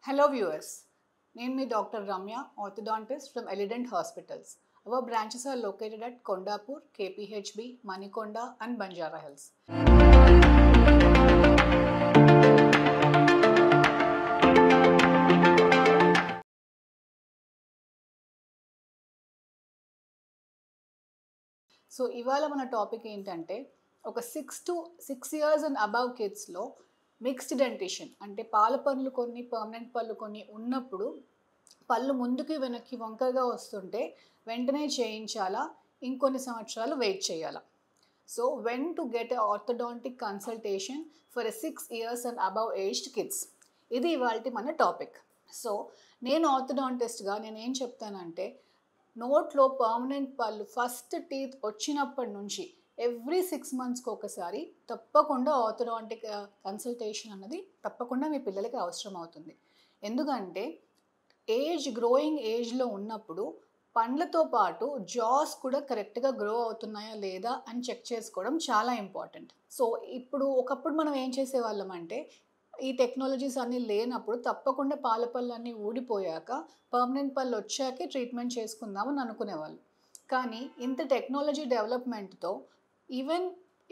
Hello viewers, నేను మీ doctor Ramya, orthodontist from Elident Hospitals. Our branches are located at Kondapur, KPHB, Manikonda and Banjara Hills. So ఇవాళ మన topic ఏంటంటే ఒక 6 years and above కిడ్స్లో mixed dentition అంటే పాల పళ్ళు కొన్ని పర్మనెంట్ పళ్ళు కొన్ని ఉన్నప్పుడు పళ్ళు ముందుకి వెనక్కి వంకరగా వస్తుంటే వెంటనే చేయించాలా, ఇంకొన్ని సంవత్సరాలు వెయిట్ చేయాలా? So when to get a orthodontic consultation for a 6 years and above aged kids, ఇది ఇవాళ మన టాపిక్. సో నేను ఆర్థోడాంటిస్ట్గా నేను ఏం చెప్తానంటే, నోట్లో పర్మనెంట్ పళ్ళు ఫస్ట్ టీత్ వచ్చినప్పటి నుంచి ఎవ్రీ 6 monthsకి ఒకసారి తప్పకుండా ఆర్థోడాంటిక్ కన్సల్టేషన్ అన్నది తప్పకుండా మీ పిల్లలకి అవసరం అవుతుంది. ఎందుకంటే గ్రోయింగ్ ఏజ్లో ఉన్నప్పుడు పండ్లతో పాటు జాస్ కూడా కరెక్ట్గా గ్రో అవుతున్నాయా లేదా అని చెక్ చేసుకోవడం చాలా ఇంపార్టెంట్. సో ఒకప్పుడు మనం ఏం చేసేవాళ్ళం అంటే, ఈ టెక్నాలజీస్ అన్నీ లేనప్పుడు తప్పకుండా పాల పళ్ళు అన్నీ ఊడిపోయాక పర్మనెంట్ పళ్ళు వచ్చాకే ట్రీట్మెంట్ చేసుకుందామని అనుకునేవాళ్ళు. కానీ ఇంత టెక్నాలజీ డెవలప్మెంట్తో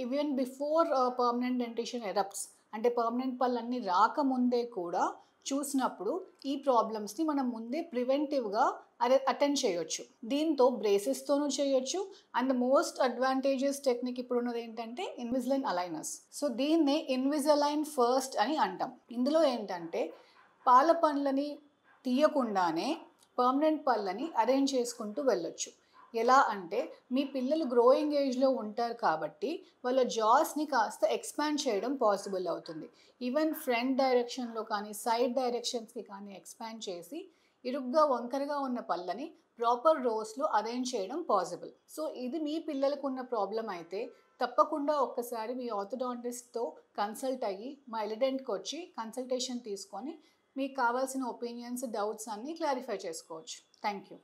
even before permanent dentition erupts అంటే పర్మనెంట్ పళ్ళు అన్నీ రాకముందే కూడా చూసినప్పుడు ఈ ప్రాబ్లమ్స్ని మనం ముందే ప్రివెంటివ్గా అటెండ్ చేయొచ్చు. దీంతో బ్రేసెస్తోనూ చేయొచ్చు. అండ్ మోస్ట్ అడ్వాంటేజెస్ టెక్నిక్ ఇప్పుడు ఉన్నది ఏంటంటే ఇన్విజిలైన్ అలైనర్స్. సో దీన్నే ఇన్విజిలైన్ ఫస్ట్ అని అంటాం. ఇందులో ఏంటంటే పాల పండ్లని తీయకుండానే పర్మనెంట్ పళ్ళని అరేంజ్ చేసుకుంటూ వెళ్ళొచ్చు. ఎలా అంటే, మీ పిల్లలు గ్రోయింగ్ ఏజ్లో ఉంటారు కాబట్టి వాళ్ళ జాస్ని కాస్త ఎక్స్పాండ్ చేయడం పాసిబుల్ అవుతుంది. ఈవెన్ ఫ్రంట్ డైరెక్షన్లో కానీ సైడ్ డైరెక్షన్స్కి కానీ ఎక్స్పాండ్ చేసి ఇరుగ్గా వంకరగా ఉన్న పళ్ళని ప్రాపర్ రోస్లో అరేంజ్ చేయడం పాసిబుల్. సో ఇది మీ పిల్లలకు ఉన్న ప్రాబ్లం అయితే తప్పకుండా ఒక్కసారి మీ ఆర్థోడాంటిస్ట్తో కన్సల్ట్ అయ్యి మా ఎలిడెంట్కి వచ్చి కన్సల్టేషన్ తీసుకొని మీకు కావాల్సిన ఒపీనియన్స్, డౌట్స్ అన్నీ క్లారిఫై చేసుకోవచ్చు. Thank you.